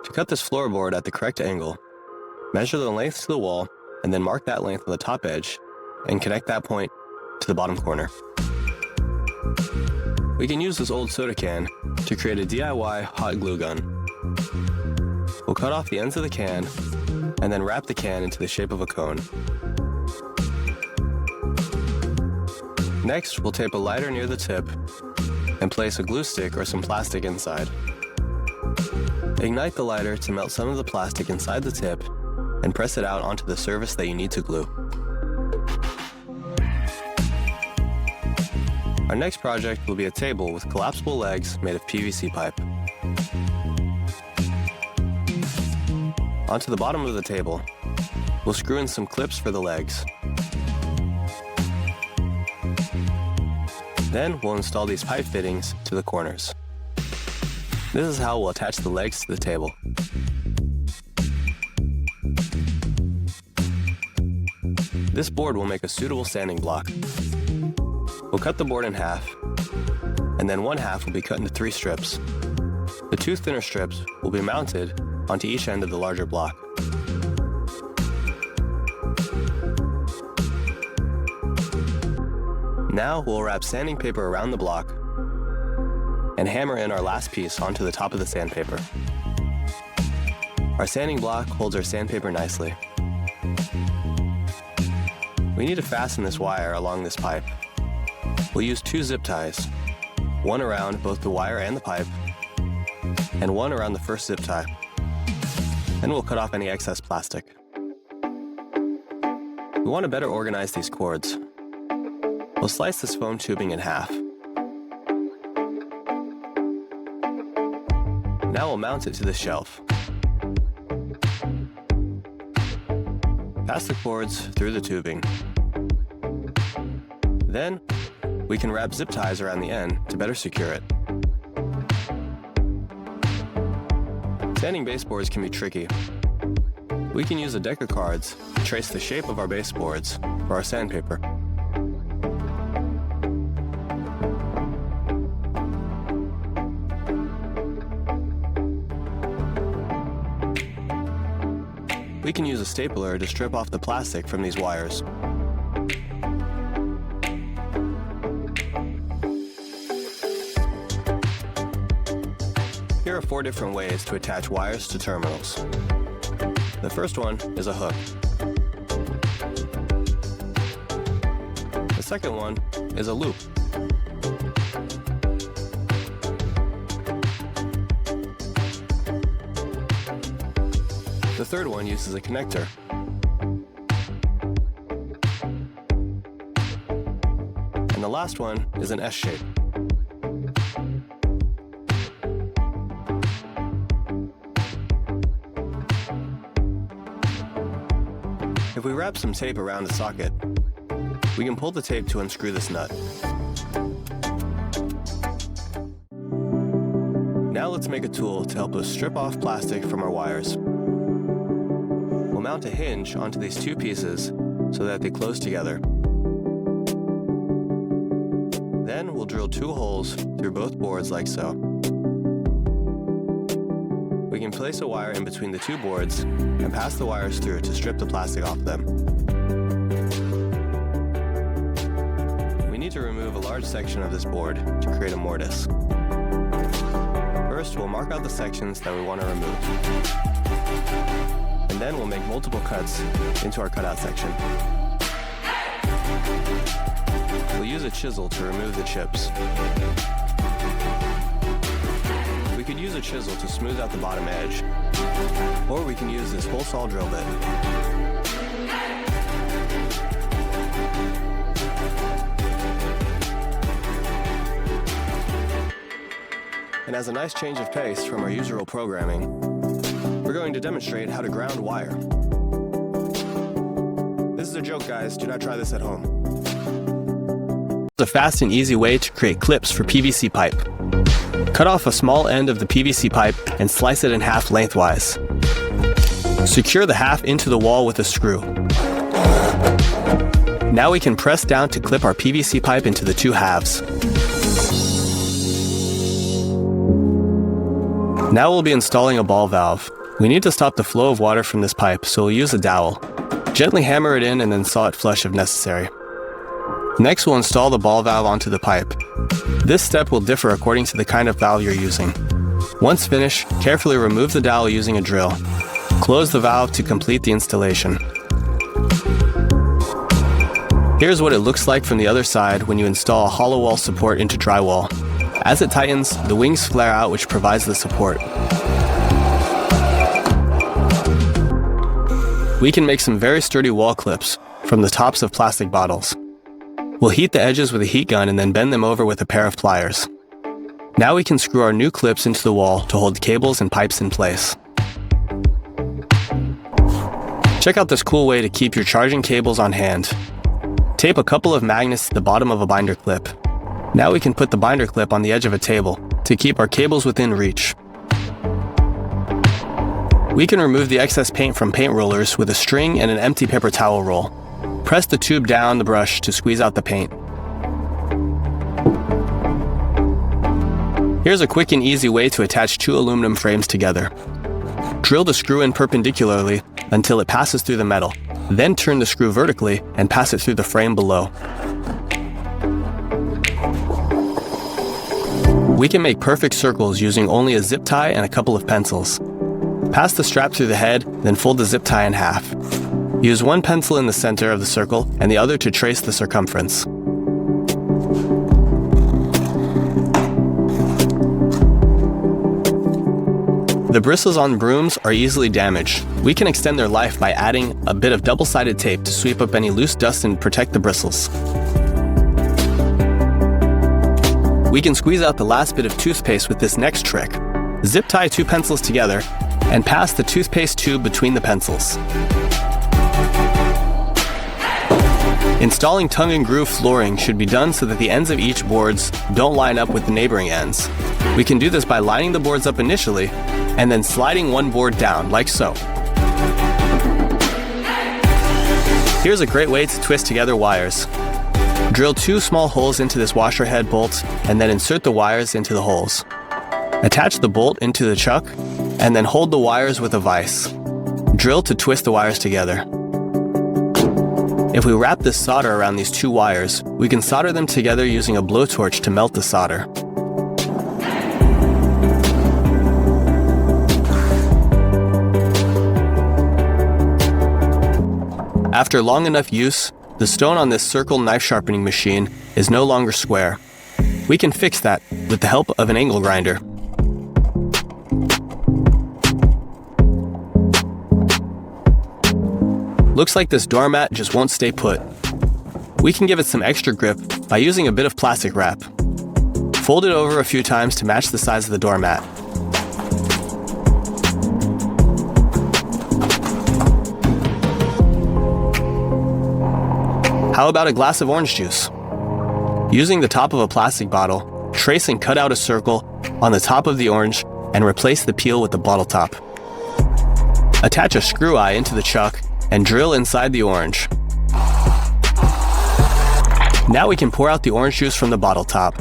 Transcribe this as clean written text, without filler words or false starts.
To cut this floorboard at the correct angle, measure the length to the wall and then mark that length on the top edge and connect that point to the bottom corner. We can use this old soda can to create a DIY hot glue gun. We'll cut off the ends of the can and then wrap the can into the shape of a cone. Next, we'll tape a lighter near the tip and place a glue stick or some plastic inside. Ignite the lighter to melt some of the plastic inside the tip and press it out onto the surface that you need to glue. Our next project will be a table with collapsible legs made of PVC pipe. Onto the bottom of the table, we'll screw in some clips for the legs. Then we'll install these pipe fittings to the corners. This is how we'll attach the legs to the table. This board will make a suitable standing block. We'll cut the board in half, and then one half will be cut into 3 strips. The 2 thinner strips will be mounted onto each end of the larger block. Now we'll wrap sanding paper around the block and hammer in our last piece onto the top of the sandpaper. Our sanding block holds our sandpaper nicely. We need to fasten this wire along this pipe. We'll use 2 zip ties, one around both the wire and the pipe, and one around the first zip tie. Then we'll cut off any excess plastic. We want to better organize these cords. We'll slice this foam tubing in half. Now we'll mount it to the shelf. Pass the cords through the tubing. Then, we can wrap zip ties around the end to better secure it. Sanding baseboards can be tricky. We can use a deck of cards to trace the shape of our baseboards for our sandpaper. We can use a stapler to strip off the plastic from these wires. Here are 4 different ways to attach wires to terminals. The first one is a hook. The second one is a loop. The third one uses a connector. And the last one is an S shape. If we wrap some tape around the socket, we can pull the tape to unscrew this nut. Now let's make a tool to help us strip off plastic from our wires. We'll mount a hinge onto these 2 pieces so that they close together. Then we'll drill 2 holes through both boards like so. We can place a wire in between the 2 boards and pass the wires through to strip the plastic off them. We need to remove a large section of this board to create a mortise. First, we'll mark out the sections that we want to remove. And then we'll make multiple cuts into our cutout section. We'll use a chisel to remove the chips. We could use a chisel to smooth out the bottom edge, or we can use this hole saw drill bit. And as a nice change of pace from our usual programming, we're going to demonstrate how to ground wire. This is a joke, guys. Do not try this at home. It's a fast and easy way to create clips for PVC pipe. Cut off a small end of the PVC pipe and slice it in half lengthwise. Secure the half into the wall with a screw. Now we can press down to clip our PVC pipe into the 2 halves. Now we'll be installing a ball valve. We need to stop the flow of water from this pipe, so we'll use a dowel. Gently hammer it in and then saw it flush if necessary. Next, we'll install the ball valve onto the pipe. This step will differ according to the kind of valve you're using. Once finished, carefully remove the dowel using a drill. Close the valve to complete the installation. Here's what it looks like from the other side when you install a hollow wall support into drywall. As it tightens, the wings flare out, which provides the support. We can make some very sturdy wall clips from the tops of plastic bottles. We'll heat the edges with a heat gun and then bend them over with a pair of pliers. Now we can screw our new clips into the wall to hold cables and pipes in place. Check out this cool way to keep your charging cables on hand. Tape a couple of magnets to the bottom of a binder clip. Now we can put the binder clip on the edge of a table to keep our cables within reach. We can remove the excess paint from paint rollers with a string and an empty paper towel roll. Press the tube down the brush to squeeze out the paint. Here's a quick and easy way to attach two aluminum frames together. Drill the screw in perpendicularly until it passes through the metal. Then turn the screw vertically and pass it through the frame below. We can make perfect circles using only a zip tie and a couple of pencils. Pass the strap through the head, then fold the zip tie in half. Use one pencil in the center of the circle and the other to trace the circumference. The bristles on brooms are easily damaged. We can extend their life by adding a bit of double-sided tape to sweep up any loose dust and protect the bristles. We can squeeze out the last bit of toothpaste with this next trick. Zip tie two pencils together and pass the toothpaste tube between the pencils. Installing tongue and groove flooring should be done so that the ends of each boards don't line up with the neighboring ends. We can do this by lining the boards up initially and then sliding one board down, like so. Here's a great way to twist together wires. Drill two small holes into this washer head bolt and then insert the wires into the holes. Attach the bolt into the chuck and then hold the wires with a vise. Drill to twist the wires together. If we wrap this solder around these two wires, we can solder them together using a blowtorch to melt the solder. After long enough use, the stone on this circle knife sharpening machine is no longer square. We can fix that with the help of an angle grinder. Looks like this doormat just won't stay put. We can give it some extra grip by using a bit of plastic wrap. Fold it over a few times to match the size of the doormat. How about a glass of orange juice? Using the top of a plastic bottle, trace and cut out a circle on the top of the orange and replace the peel with the bottle top. Attach a screw eye into the chuck and drill inside the orange. Now we can pour out the orange juice from the bottle top.